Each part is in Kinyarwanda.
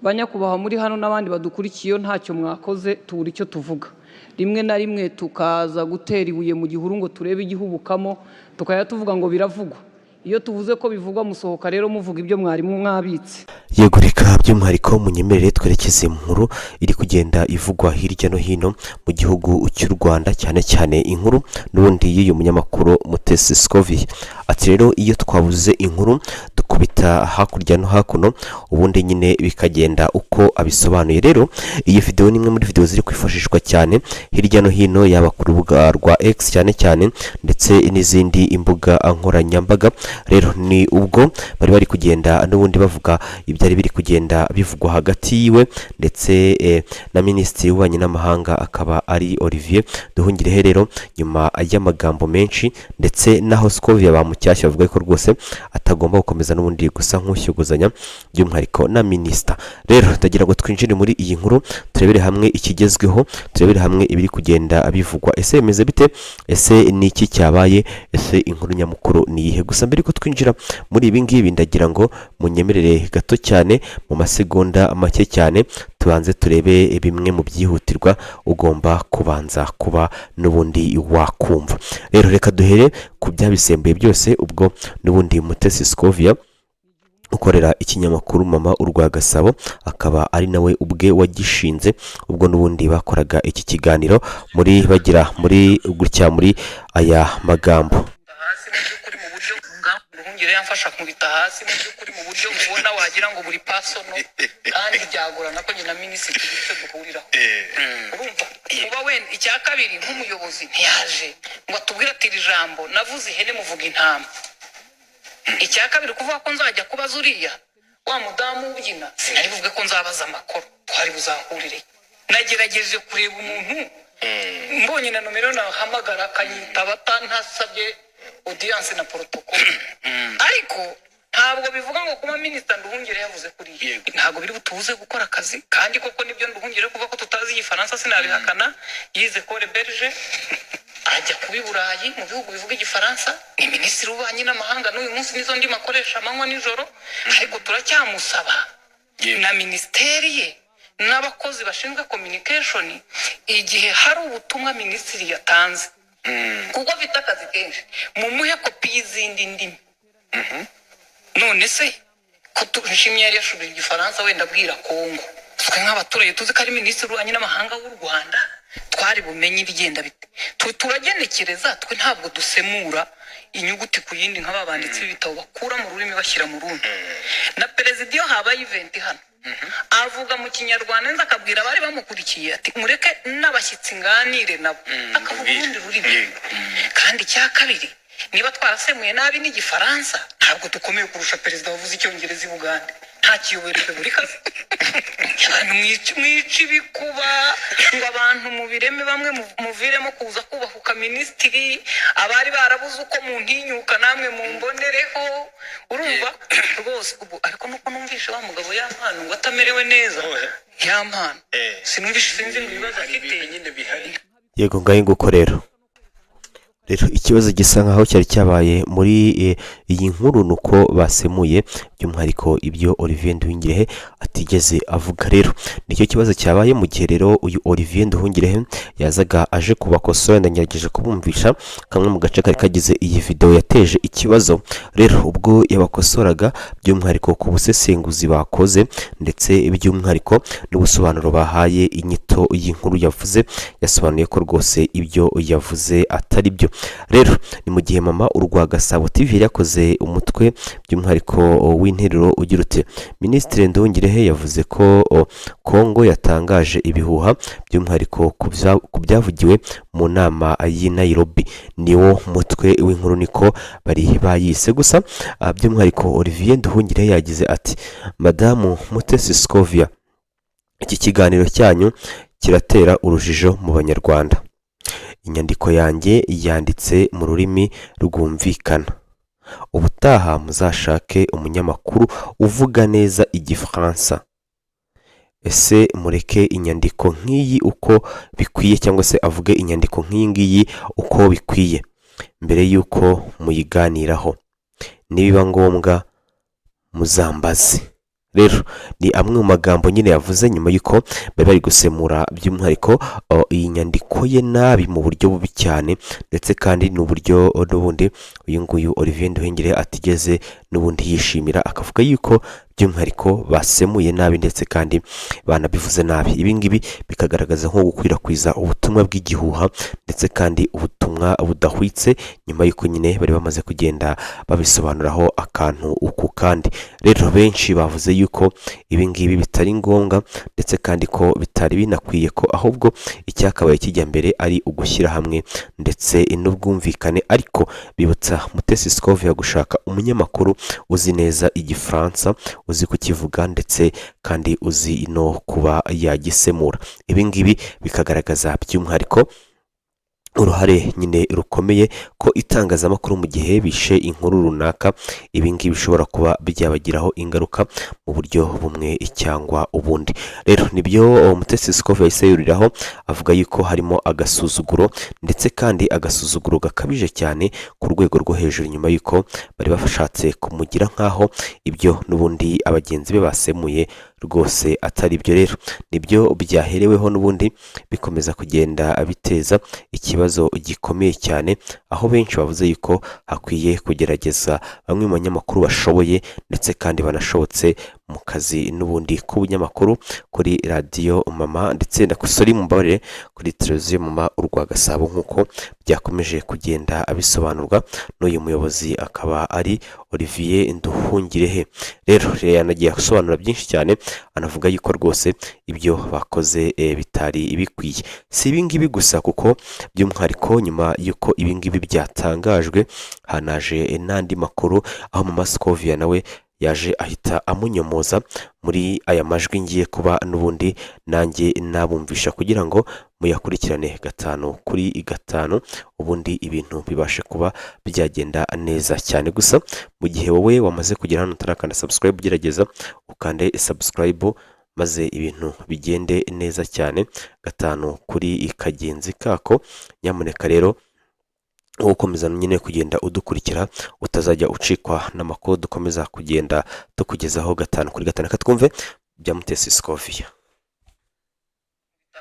banyakubaha muri hano n'abandi badukurikiye ntacyo mwakoze tubura icyo tuvuga rimwe na rimwe tukaza gutera ibuye mu gihuru ngo turebe igihubukamo tukaya tuvuga ngo biravugwa iyo tuvuze ko bivugwa musohoka rero muvuga ibyo mwarimu mwabitse. Yego reka by'umwihariko munyemerere twerekeze mu nkuru iri kugenda ivugwa hirya no hino mu gihugu cy'u Rwanda cyane cyane inkuru n'ubundi y'uyu munyamakuru Mutesi Scovia. Ati rero iyo twabuze inkuru dukubita hakurya no hakuno ubundi nyine bikagenda uko abisobanuye. Rero iyi video ni imwe muri video ziri kwifashishwa cyane hirya no hino yaba ku rubuga rwa X cyane cyane ndetse n'izindi imbuga nkoranyambaga. Rero ni ubwo bari kugenda n'ubundi bavuga ibyari biri kugenda bivugwa hagati yiwe ndetse na Minisitiri w'Ububanyi n'Amahanga akaba ari Olivier Nduhungirehe. Rero nyuma y'amagambo menshi ndetse naho Scovia bamucyashya bavuga ko rwose atagomba gukomeza n'ubundi gusa nk'ushyuguzanya by'umwihariko na Minisita. Rero ndagira ngo twinjire muri iyi nkuru turebere hamwe ikigezweho, turebere hamwe ibiri kugenda bivugwa. Ese bimeze bite? Ese ni iki cyabaye? Ese inkuru nyamukuru ni iyihe? Gusa mbere ko twinjira muri ibi ngibi ndagira ngo munyemerere gato cyane mu masegonda make cyane tubanze turebe bimwe mu byihutirwa ugomba kubanza kuba n'ubundi wakumva. Rero reka duhere ku byabisembuye byose ubwo n'ubundi Mutesi Scovia ukorera ikinyamakuru Mama Urwa Gasabo akaba ari nawe ubwe wagishinze ubwo n'ubundi bakoraga iki kiganiro muri bagira muri gutya muri aya magambo. Nduhungire yamfasha kubita hasi mu by'ukuri mu buryo ubona wagira ngo buri pasono kandi byagorana ko nyina Minisitiri icyo duhuriraho. Urumva kuba wenda icya kabiri nk'umuyobozi ntiyaje ngo atubwire ati iri jambo navuze ihene muvuga intama. Icya kabiri kuvuga ko nzajya kubaza uriya wa mudamu ubyina sinari buvuge ko nzabaza amakuru twari buzahurire. Nagerageje kureba umuntu mbonye na nomero nahamagara akanyitaba atantasabye audience na protocol ariko ntabwo bivuga ngo kuba Minisitiri Nduhungire yavuze kuri ntabwo biri butuze gukora akazi kandi koko nibyo Nduhungire kuvuga ko tutazi igifaransa sinabihakana yize Ecole Belge ajya kubi Burayi mu bihugu bivuga igifaransa ni Minisitiri w'Ububanyi n'Amahanga n'uyu munsi nizo ndi makoresha amanywa nijoro ariko turacyamusaba na ministeri ye n'abakozi bashinzwe communication igihe hari ubutumwa Minisitiri yatanze kuko afite akazi kenshi mumuhe kopi y'izindi ndimi. None se ko tushimye yari yashubije igifaransa wenda abwira Kongo twe nk'abaturage tuzi ko ari Minisitiri w'Ububanyi n'Amahanga w'u Rwanda twari bumenye ibigenda bite. Turagenekereza twe ntabwo dusemura inyuguti ku yindi nk'ababanditsi b'ibitabo bakura mu rurimi bashyira mu rundi. Na perezida iyo habaye event hano avuga mu Kinyarwanda nza akabwira abari bamukurikiye ati mureke n'abashyitsi nganire nabo akavuga urundi rurimi. Kandi icya kabiri niba twarasemuye nabi n'igifaransa ntabwo dukomeye kurusha perezida wavuze icyongereza i Bugande nta kiyobora Repubulika abantu mwici bikuba ngo abantu mu bireme bamwe muviremo kuza kubahuka Minisitiri abari barabuze uko muntinyuka namwe mumbonereho. Urumva rwose ubu ariko nuko numvishe wa mugabo yampano ngo atamerewe neza yampano sinumvishe sinzi ibibazo afite nyine bihari. Yego ngaye nguko rero ikibazo gisa nkaho cyari cyabaye muri iyi nkuru nuko basemuye by'umwihariko ibyo Olivier Nduhungirehe atigeze avuga. Rero nicyo kibazo cyabaye mu gihe rero uyu Olivier Nduhungirehe yazaga aje kubakosora ndangerageje kubumvisha kamwe mu gace kari kagize iyi video yateje ikibazo. Rero ubwo yabakosoraga by'umwihariko ku busesenguzi bakoze ndetse by'umwihariko n'ubusobanuro bahaye inyito y'inkuru yavuze yasobanuye ko rwose ibyo yavuze atari byo. Rero ni mu gihe Mama Urwa Gasabo TV yakoze umutwe by'umwihariko w'interuro ugira uti Minisitiri Nduhungirehe yavuze ko Kongo yatangaje ibihuha by'umwihariko ku byavugiwe mu nama y'i Nairobi. Niwo mutwe w'inkuru niko bari bayise. Gusa by'umwihariko Olivier Nduhungirehe yagize ati Madamu Mutesi Scovia iki kiganiro cyanyu kiratera urujijo mu Banyarwanda. Inyandiko yanjye yanditse mu rurimi rwumvikana. Ubutaha muzashake umunyamakuru uvuga neza igifaransa. Ese mureke inyandiko nk'iyi uko bikwiye cyangwa se avuge inyandiko nk'iyi ngiyi uko bikwiye mbere y'uko muyiganiraho. Nibiba ngombwa muzambaze. rero ni amwe mu magambo nyine yavuze nyuma y'uko bari gusemura by'umwihariko iyi nyandiko ye nabi mu buryo bubi cyane, ndetse kandi n'uburyo n'ubundi uyu nguyu Olivier Nduhungire atigeze n'ubundi yishimira, akavuga yuko by'umwihariko basemuye nabi ndetse kandi banabivuze nabi. Ibi ngibi bikagaragaza nko gukwirakwiza ubutumwa bw'igihuha ndetse kandi ubutumwa budahwitse, nyuma y'uko nyine bari bamaze kugenda babisobanuraho akantu uku kandi. Rero benshi bavuze yuko ibi ngibi bitari ngombwa ndetse kandi ko bitari binakwiye, ko ahubwo icyakabaye kijya mbere ari ugushyira hamwe ndetse n'ubwumvikane, ariko bibutsa Mutesi Scovia gushaka umunyamakuru uzi neza igifaransa, uzi kukivuga ndetse kandi uzi no kuba yagisemura. Ibi ngibi bikagaragaza by'umwihariko uruhare nyine rukomeye ko itangazamakuru mu gihe bishe inkuru runaka, ibi ngibi bishobora kuba byabagiraho ingaruka mu buryo bumwe cyangwa ubundi. Rero nibyo Mutesi Scovia yahise yuriraho avuga yuko harimo agasuzuguro ndetse kandi agasuzuguro gakabije cyane ku rwego rwo hejuru, nyuma y'uko bari bashatse kumugira nk'aho ibyo n'ubundi abagenzi be basemuye rwose atari byo. Rero nibyo byahereweho n'ubundi bikomeza kugenda biteza ikibazo gikomeye cyane, aho benshi bavuze yuko hakwiye kugerageza bamwe mu banyamakuru bashoboye ndetse kandi banashobotse mu kazi n'ubundi k'ubunyamakuru kuri radiyo Mama ndetse na kusori mumbabarire kuri televiziyo Mama urwa Gasabo, nk'uko byakomeje kugenda abisobanurwa n'uyu muyobozi akaba ari Olivier Nduhungirehe. Rero yanagiye gusobanura byinshi cyane, anavuga yuko rwose ibyo bakoze bitari bikwiye. Si ibi ngibi gusa, kuko by'umwihariko nyuma y'uko ibi ngibi byatangajwe hanaje n'andi makuru, aho Mama Scovia nawe yaje ahita amunyomoza muri aya majwi ngiye kuba n'ubundi nanjye nabumvisha, kugira ngo muyakurikirane 5/5, ubundi ibintu bibashe kuba byagenda neza cyane. Gusa mu gihe wowe wamaze kugera hano utarakanda subscribe, gerageza ukande subscribe maze ibintu bigende neza cyane 5 kuri kagenzi kako. Nyamuneka rero ukomeza nyine kugenda udukurikira, utazajya ucikwa n'amakuru dukomeza kugenda tukugezaho 5/5. Twumve bya Mutesi Scovia.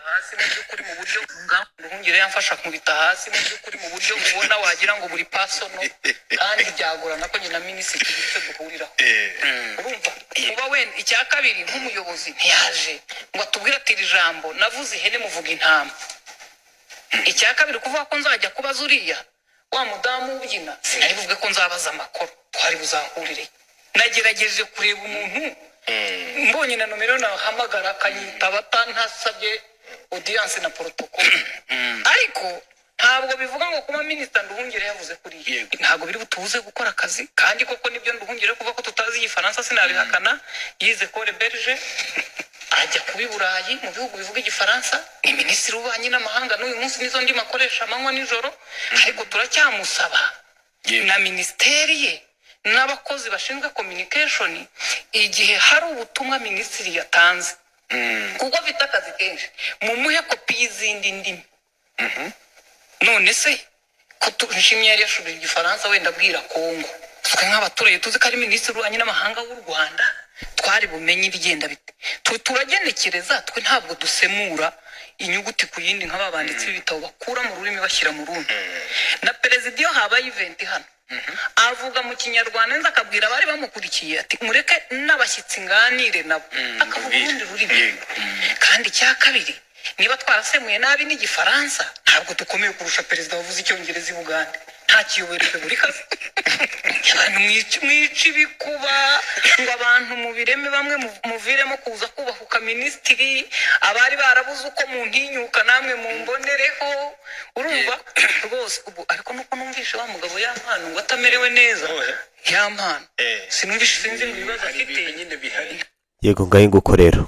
hasi mu by'ukuri mu buryo Nduhungire yamfasha kubita hasi mu by'ukuri mu buryo ubona wagira ngo buri pasono, kandi byagorana ko nyina minisitiri icyo duhuriraho. Urumva kuba wenda icya kabiri nk'umuyobozi ntiyaje ngo atubwire ati iri jambo navuze ihene muvuga intama. Icya kabiri kuvuga ko nzajya kubaza uriya wa mudamu ubyina, sinari buvuge ko nzabaza amakuru, twari buzahurire. Nagerageje kureba umuntu mbonye na nomero nahamagara akanyitaba atantasabye audience na protocol, ariko ntabwo bivuga ngo kuba minisita Nduhungire yavuze kuri ntabwo biri butubuze gukora akazi. Kandi koko nibyo Nduhungire kuva ko tutazi igifaransa sinabihakana, yize Cole Belge ajya kuba i Burayi mu bihugu bivuga igifaransa, ni minisitiri w'ububanyi n'amahanga n'uyu munsi nizo ndimi akoresha amanywa nijoro. Ariko turacyamusaba na minisiteri ye n'abakozi bashinzwe communication, igihe hari ubutumwa minisitiri yatanze, kuko afite akazi kenshi, mumuhe kopi y'izindi ndimi. None se ko tushimye yari yashubije igifaransa, wenda abwira Kongo, twe nk'abaturage tuzi ko ari minisitiri w'ububanyi n'amahanga w'u Rwanda, twari bumenye ibigenda bite. Turagenekereza, twe ntabwo dusemura inyuguti ku yindi nk'ababanditsi b'ibitabo bakura mu rurimi bashyira mu rundi. Na perezida iyo habaye event hano avuga mu Kinyarwanda nza akabwira abari bamukurikiye ati mureke n'abashyitsi nganire nabo, akavuga urundi rurimi. Kandi icya kabiri, niba twarasemuye nabi n'igifaransa, ntabwo dukomeye kurusha perezida wavuze icyongereza i Bugande. Nta kiyobora repubulika abantu mwici bikuba ngo abantu mubireme bamwe muviremo kuza kubahuka minisitiri, abari barabuze uko muntinyuka namwe mumbonereho. Urumva rwose ubu, ariko nuko numvishe wa mugabo yampano ngo atamerewe neza, yampano sinumvishe, sinzi ngo ibibazo afite nyine bihari. Yego ngaho nguko rero.